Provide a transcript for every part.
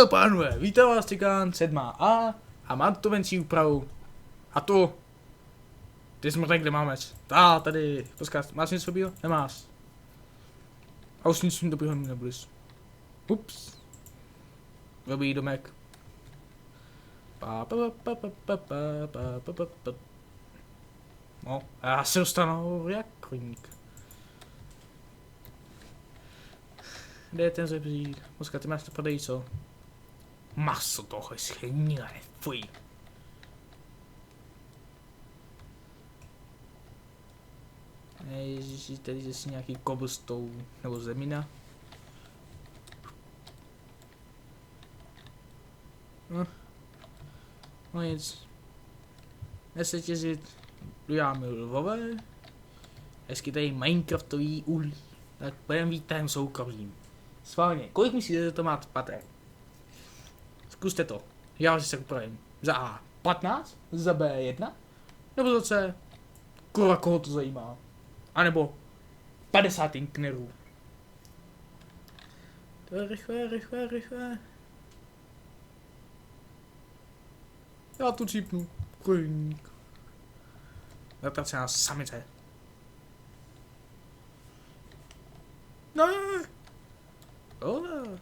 Pánové, vítám vás Cikán 7A a mám tu menší úpravu. A tu. Ty smrtek, kde máme? Tady. Počkat, máš něco dobrýho? Nemáš. A už nic dobrýho nebudeš. Ups. Dobrý domek. No, a já se dostanu jak koník. Kde je ten zebřík? Počkat, ty máš to prodejí, co? Maso toho je schnilé, fuj. Ježiši, tady je si nějaký cobblestone nebo zemina. No nic. Nechci těžit, uděláme lvové. Hezky tady Minecraftový uhlí. Tak budeme vítem soukromým. Schválně, kolik myslíte, že to máte patrek? Zkuste to. Já si se upravím. Za A 15, za B 1, nebo za C, kurva, koho to zajímá. A nebo 50 inknerů. To je rychle. Já tu čípnu. Koník. Zatracená samice. Ne! Ole.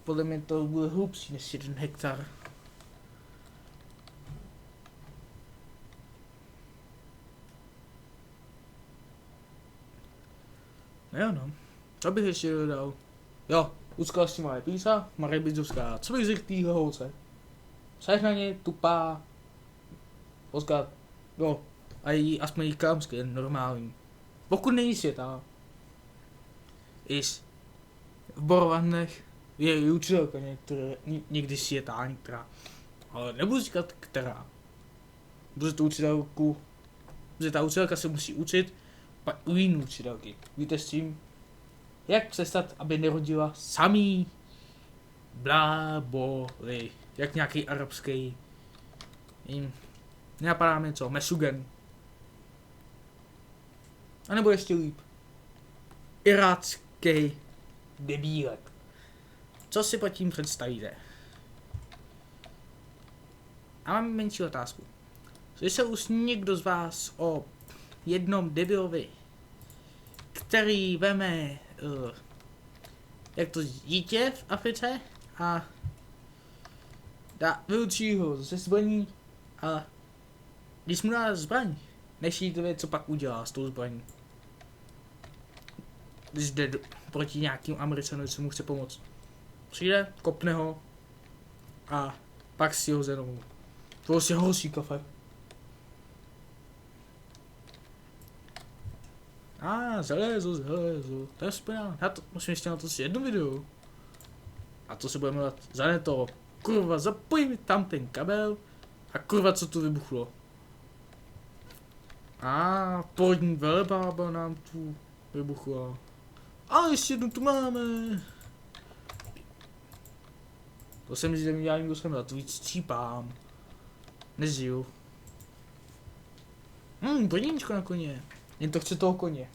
Podle mě to bude hlubší než 1 hektar. Jo no, co bych ještě dodal? Jo, uskala s tím moje písa, Marie Bidzovská, co bych řekl týhle holce? Seš na ně tupá, poskat, no, a jí aspoň jí klamsky, normální. Pokud není světá, v Borovanech je učitelka někdy světá, některá, ale nebudu říkat která. Protože tu učitelku, protože ta učitelka se musí učit, pak u jiný učitelky. Víte s tím? Jak přestat, aby nerodila samý bláboli, jak nějaký arabský, nenapadá mi co, Mesugen. A nebo ještě líp, irácký debílek. Co si pod tím představíte? A mám menší otázku. Slyšel už někdo z vás o jednom debilovi, který veme, jak to dítě v Africe a vyučí ho ze zbraní a když mu dá zbraň, než jí to ví, co pak udělá s tou zbraní. Když jde proti nějakým Američanům, co mu chce pomoct. Přijde, kopne ho a pak si ho zenou. To si horší kafe. Železo. To je správně. Já to musím ještě na to si jedno video. A to se budeme dát za to. Kurva, zapoj mi tam ten kabel. A kurva, co tu vybuchlo. Porodní velebába nám tu vybuchla. A ještě jednu tu máme. To se mi zde dělá někdo sem dát, to víc čípám. Nežiju. Brníčko na koně. Jen to chce toho koně.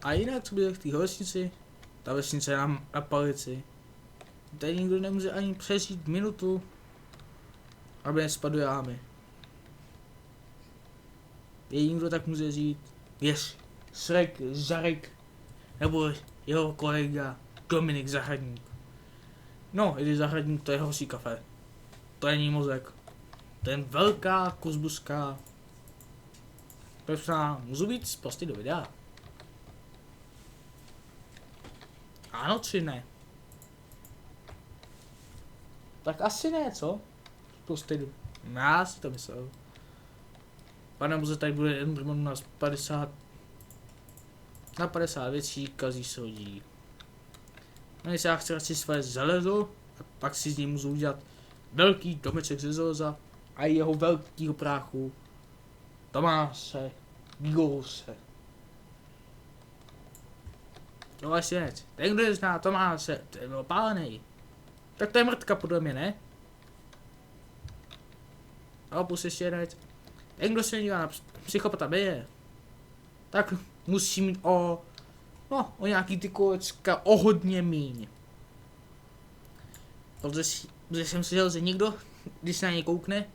A jinak, co bude v té vesnici? Ta vesnice je na palici. Tady nikdo nemůže ani přežít minutu, aby nespadl jámy. Jediný, kdo tak může říct, je Shrek Žarek, nebo jeho kolega Dominik Zahradník. No, i když Zahradník, to je horší kafe. To není mozek. To je velká kozbuská. Proč můžu být prostě do videa? Ano či ne? Tak asi ne, co? Prostě jdu. Já si to myslel. Pane muze, tady bude Enderman na 50. Na 50 věcí, kazí se hodí. No jestli já chci radši své železo, a pak si z něj můžu udělat velký domeček ze železa a jeho velkýho práchu. Tomáše, Bílose. To vlastně nec. Ten, kdo nezná Tomáše, ten byl pálený. Tak to je mrtka podle mě, ne? A plus ještě jedna věc. Ten, kdo se dívá na psychopata bije, tak musí mít o nějaký ty kolečka o hodně míň. Protože jsem si říkal, že někdo, když se na něj koukne,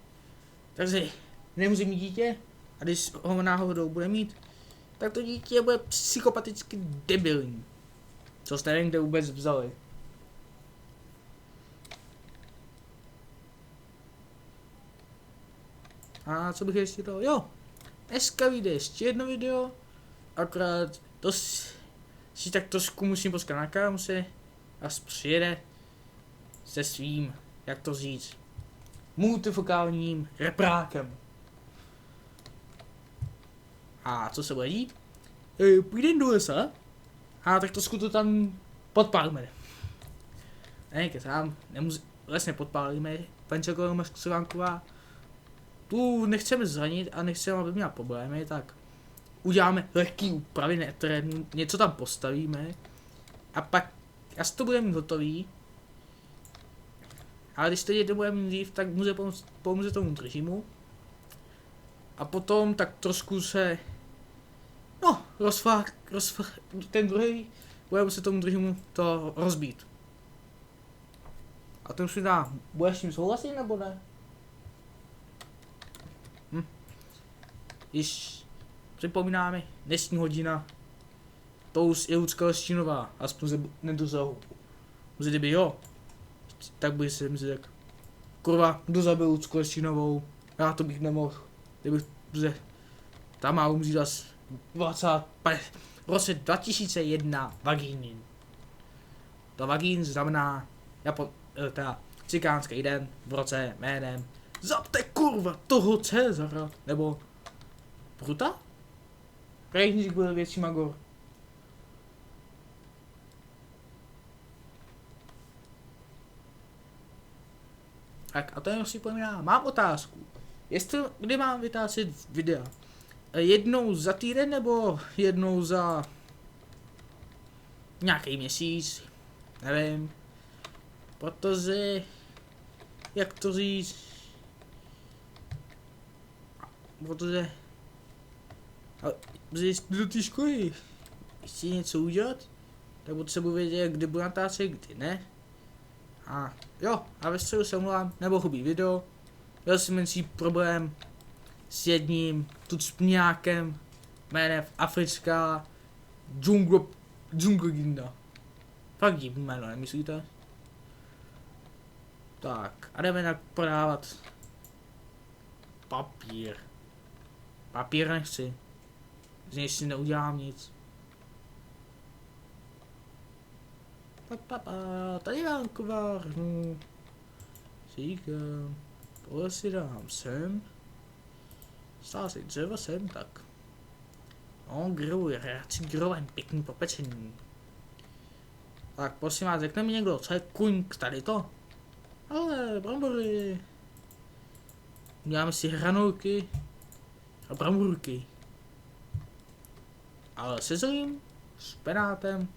takže nemusí mít dítě, a když ho náhodou bude mít, tak to dítě bude psychopaticky debilní. Co jste nevím, kde vůbec vzali. A co bych ještě dal? Jo, dneska vyjde ještě jedno video, akorát to si tak trošku musím poskat na kámuse a přijede se svým, jak to říct, multifokálním reprákem. A co se bude dít? Půjdem do lesa a tak trošku to tam podpálíme. Ne, kecám, les nepodpálíme, paní Čelková, tu nechceme zranit a nechceme, aby měla problémy, tak uděláme lehký úpravy neterénu, něco tam postavíme a pak až to budeme mít hotový. Ale když to někdo bude mít dřív, tak může pomůže tomu režimu. A potom tak trošku se ten druhý bude se tomu režimu to rozbít. A to už si dá, budeš s tím souhlasit nebo ne? Když připomínáme dnešní hodina, to už je Lucka Leštínová, aspoň se nedozal. Protože kdyby jo, tak by si řekl, kurva, kdo zabil Lucku Leštínovou, já to bych nemohl, kdybych, protože tam má umřít asi v roce 2001 vagínin. To vagín znamená, teda cikánský den v roce jménem Zabte kurva toho Cezara, nebo Bruta? Krajník byl větší magor. Tak a to jenom si pomíná, mám otázku. Kdy mám vytáčet videa? Jednou za týden nebo jednou za nějaký měsíc? Nevím. Protože, jak to říct, protože jdu do té školy, chci něco udělat, tak potřebuji vědět, kdy budu natáčet, kdy ne. A jo, a ve středu se omlouvám, nemohu být video, měl jsem menší problém s jedním tucpňákem jménem Africká džunglinda. Fakt divný jméno, nemyslíte? Tak, a jdeme prodávat papír. Papír nechci. Z něj si neudělám nic. Tady mám kovárnu. Říkám, tohle si dám sem. Stále si dřevo sem, tak. No, grill, já chci grillem, pěkný popečení. Tak prosím vás, řekne mi někdo, co je kuňk tady to? Ale brambory. Uděláme si hranolky a bramburky. Ale se zelím, s penátem,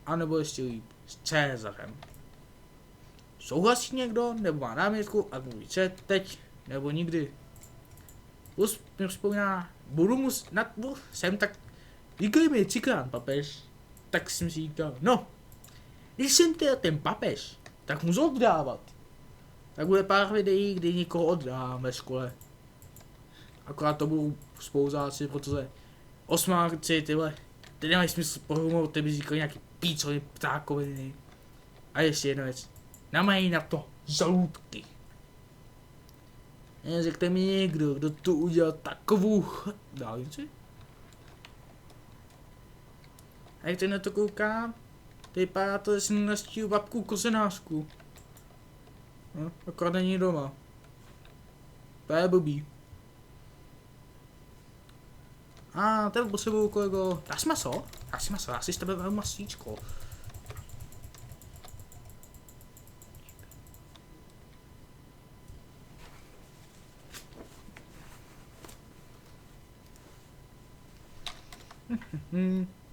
anebo ještě líp s Cezarem. Souhlasí někdo, nebo má námětku a mluví teď, nebo nikdy. Plus mě vzpomíná, jsem tak, říkali mi třikrát papež, tak jsem si říkal, no, když jsem ten papež, tak můžu oddávat. Tak bude pár videí, kdy někoho oddám ve škole. Akorát to budou spoluzáci, protože osmáci tyhle, ty nemají smysl pro humor, ty by říkali nějaký pícony, ptákoviny. A ještě jedna věc, nemají na to žaludky. Řekněte mi někdo, kdo tu udělal takovou dálnici? A jak teď na to koukám, to vypadá to, že jsem nastíl babku kozenářku. No, akorát není doma. To je blbý. A teď potřebuju kolego, dáš maso? Já si s tebe vezmu masíčko.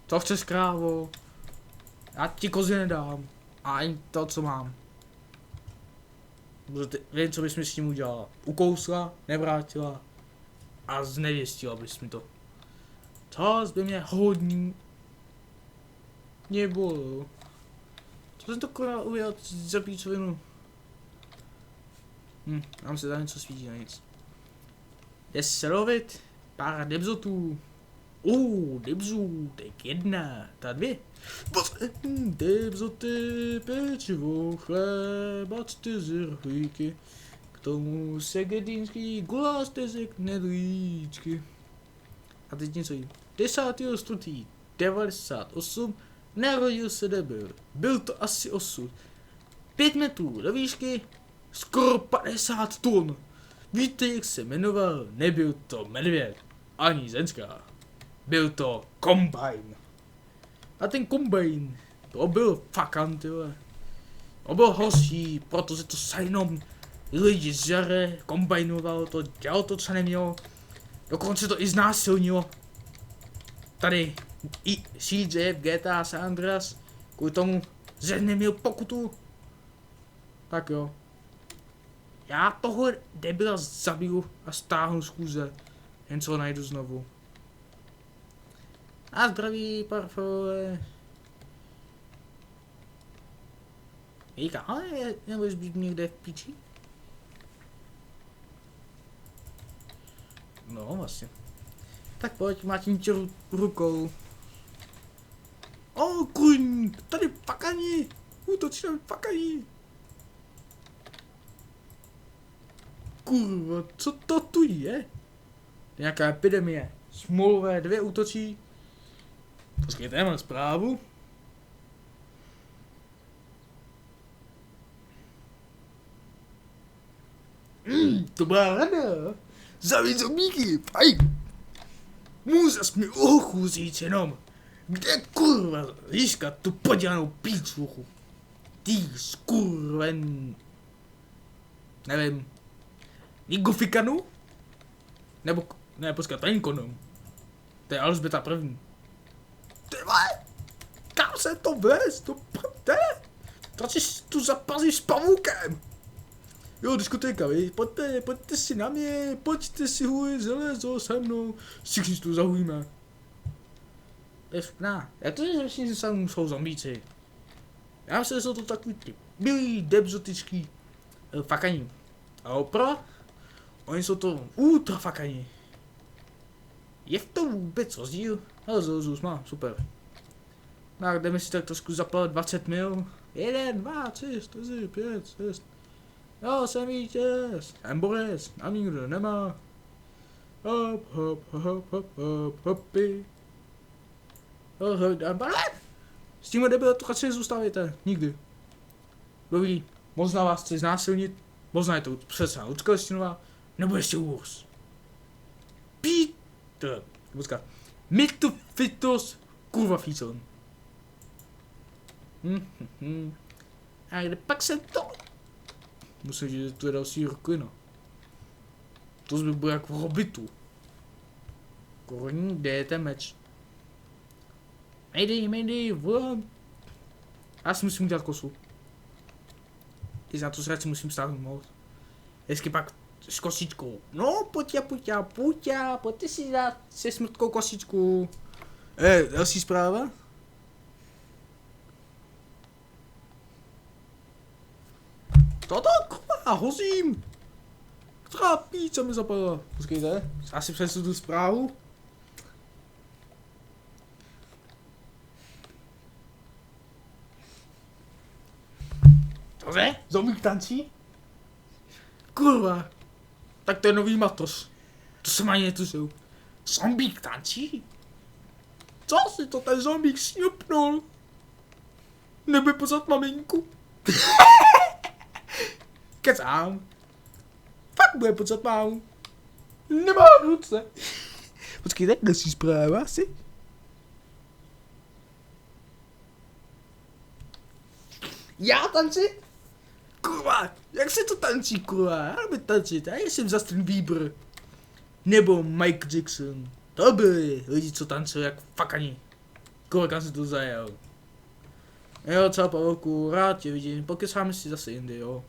Co chceš, krávo? Já ti kozy nedám. A ani to, co mám. Vím, co bys mi s tím udělala. Ukousla, nevrátila a znevěstila bys mi to. Čas by mě hodně nebolil. Co jsem to kurva udělal za píčovinu? Nám se tam něco svítí na nic. Jde se lovit pár debzotů. Debzů, tak 1, ta 2. Debzoty, pečivo, chleba, 4 rohlíky. K tomu segedínský guláš, tezek, nedlíčky. A teď něco jí. 10.4.98 narodil se debil. Byl to asi osud. 5 metrů do výšky, skoro 50 tun. Víte, jak se jmenoval? Nebyl to medvěd, ani ženská. Byl to kombajn. A ten kombajn, to byl fakan, tyhle. To byl horší, protože to se jenom lidi žere, kombajnoval to, dělal to, co nemělo. Dokonce to i znásilnilo. Tady i CJ v GTA San Andreas, kvůli tomu, že neměl pokutu. Tak jo. Já toho debila zabiju a stáhnu z kůze, jen co ho najdu znovu. A zdraví, parfole. Jíka, ale nebudeš být někde v píči? No, vlastně. Tak pojď, máte tě rukou. Kuň, tady fakani! Útočí na fakani! Kurva, co to tu je? Nějaká epidemie. Smolové 2 útočí. Počkejte, mám zprávu. To byla rada. Zabít zombíky, fajn. Můžeš mi uchu říct jenom, kde kurva získat tu podělanou píčuchu. Ty skurven... Nevím. Nigofikanu? Nebo... Ne, počkej, to není konom. To je Alžběta první. Ty vole! Kam se to vlez? To prdé? Radši tu zapazíš s pavoukem! Jo, diskotéka, vy, pojďte si na mě, pojďte si hůj železo se mnou, všichni si tu zahujíme. Jak to je, že všichni se mnou jsou zombíci? Já myslím, že jsou to takový ty milý, debzotický fakani. A opra? Oni jsou to ultra fakani. Je v tom vůbec rozdíl? Ale Zeus má, super. Tak jdeme si tak trošku zaplavat 20 mil. 1, 2, 3, 4, 5, 6. Jo, jsem vítěz, jsem borec, nám nikdo nemá. Hop, hop, hop, hop, hop, hopy. S tímhle debile to radši nezůstávajte, nikdy. Dobrý, možná vás chce znásilnit, možná je to přesná lidská listinová, nebo ještě hůř. Peter, počká, Mytophytos kurva fícon. A kde pak jsem to? Musím říct, že to je další roklina. To by bylo jako v Hobbitu. Korní, kde je ten meč? Mayday, volám. Já si musím udělat kosu. I za to se radši musím stáhnout. Hezky pak s kosičkou. No, pojďte si dát se smrtkou kosičku. Další zpráva? To kurva, hozím! Která píča mi zapadla. Počkejte, já si přesu tu zprávu. Cože? Zombík tančí? Kurva. Tak to je nový matos. To jsem ani netušil. Zombík tančí? Co si to ten zombík šňupnul? Nebude pozvat maminku? Kecám. Fakt bude počkat mámu. Nemá ruce. Počkej, tak další zpráva asi. Já tančit? Kurva, jak se to tančí, kurva? Já bych tančit, já jsem Justin Bieber. Nebo Mike Jackson. To byli lidi, co tancují jak fakani. Kolik se tu zajel. Jo, co Pavelku, rád tě vidím, pokecáme si zase jindy, jo.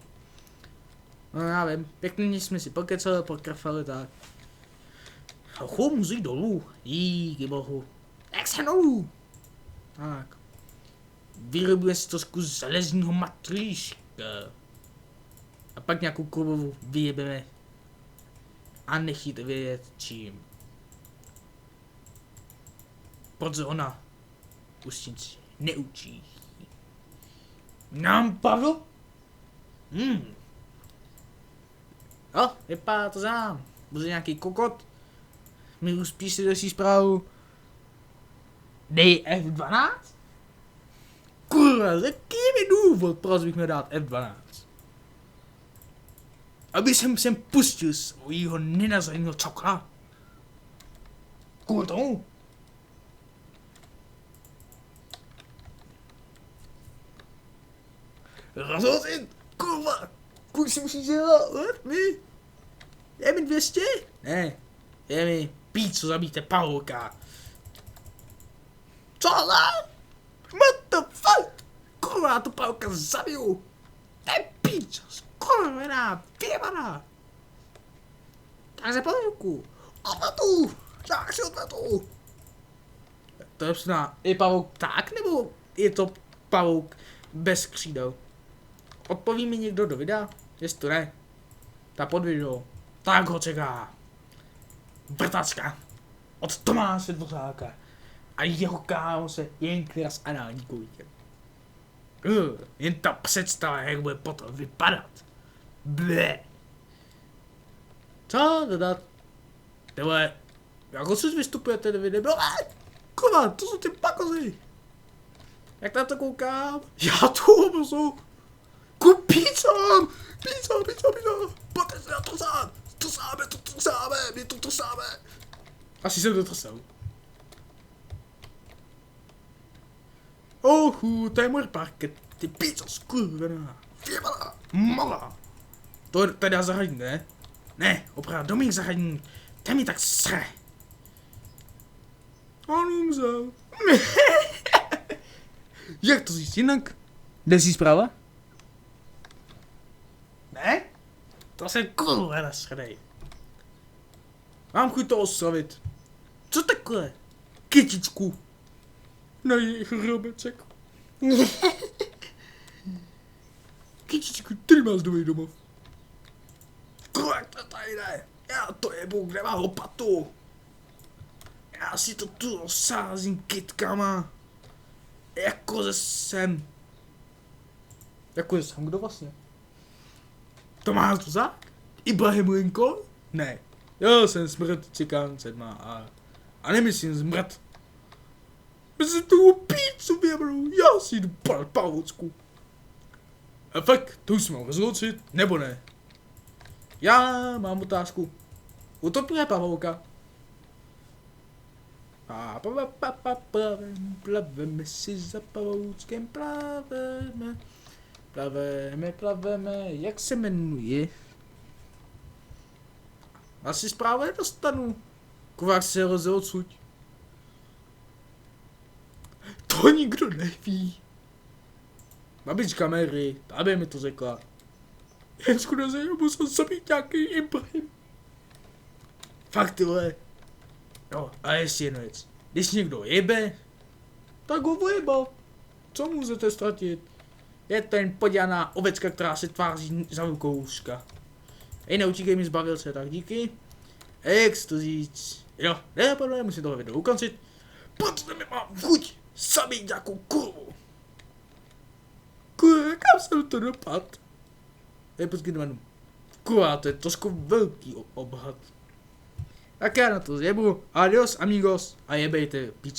No já vím, pěkně jsme si pokecali, pokrafali, tak. Chu, můžu jít dolů, díky bohu. Jak se dolů? Tak. Vyrobíme si trošku železního matrýška. A pak nějakou kurvu vyjebeme. A nechýte vědět čím. Protože ona už nic neučí. Nám Pavel? Jo, vypadá to znám. Bude nějaký kokot. Mi už píše další zprávu. Dej F12? Kurva, jaký je důvod, proč bych měl dát F12? Aby jsem sem pustil svojího nenazajímavého čokla. Kvůli tomu. Rozhodit, kurva, kolik si musíš dělat, mi? Je mi 200? Ne, je mi píc, co zabijte Pavlka. Co za? What the fuck? Kurva, to Pavlka zabiju. To je píc, skurvená, vyjebaná. Tak se Pavlku, odvetu, tak si odvetu. To je přesná, je Pavouk tak, nebo je to Pavouk bez křídel? Odpoví mi někdo do videa? Jestli to ne, tak pod video, tak ho čeká vrtačka od Tomáše Dvořáka a jeho kámoše Jenkera s anální kůjkem. Jen ta představa, jak bude potom vypadat. Ble. Co dodat? Tyhle, jako si vystupujete do videa? Kurva, to jsou ty pakozy. Jak na to koukám? Já tu obozu. Pizza! Pojďte se na to sám! To sáme! Asi jsem to sám. To je můj parket. Ty pizza skurvená. Vyjebala! Mala! To tady já zahradím, ne? Ne, opravdu, Dominik zahradím. Ten mi tak sre. On umřel. Jak to zjistit jinak? Jde si zpráva? Ne? To jsem kurva nasradej. Mám chuť to oslavit. Co takhle? Kytičku. Na jejich hrobeček. Kytičku, ty máš nový domov. Kurva, jak to tady jde? Já to jebu, kde má lopatu. Já si to tu osázím kytkama. Jako ze sem. Jako ze sem, kdo vlastně? Tomáš Dvořák? Ibrahim Lincoln? Ne. Já jsem smrt Cikán 7 a nemyslím zmrt. Myslím tu pícu věbru, já si jdu padat Pavoucku. A fakt, to už jsme mohli rozloučit, nebo ne? Já mám otázku. Utopíme Pavouka. A plaveme si za Pavouckem, plaveme, jak se jmenuje? Asi zprávu nedostanu. Kovák se rozhodl odsud. To nikdo neví. Babička Mary, ta by mi to řekla. Jen škoda, že já musel zabít nějaký Ibrahim. Fakt tyhle. No a ještě jedno věc. Když někdo jebe, tak ho vojebal. Co můžete ztratit? Je to jen podělaná ovečka, která se tváří za rukouška. Hej, neutíkej mi zbavil se, tak díky. Jak to říct? Jo, nenapadlo, musím tohle video ukončit. Protože mi mám chuť zabít nějakou kurvu. Kurva, kam jsem to dopad? Hej, počkej, kurva, to je trošku velký obhad. Tak já na to zjebu. Adios, amigos, a jebejte, pič.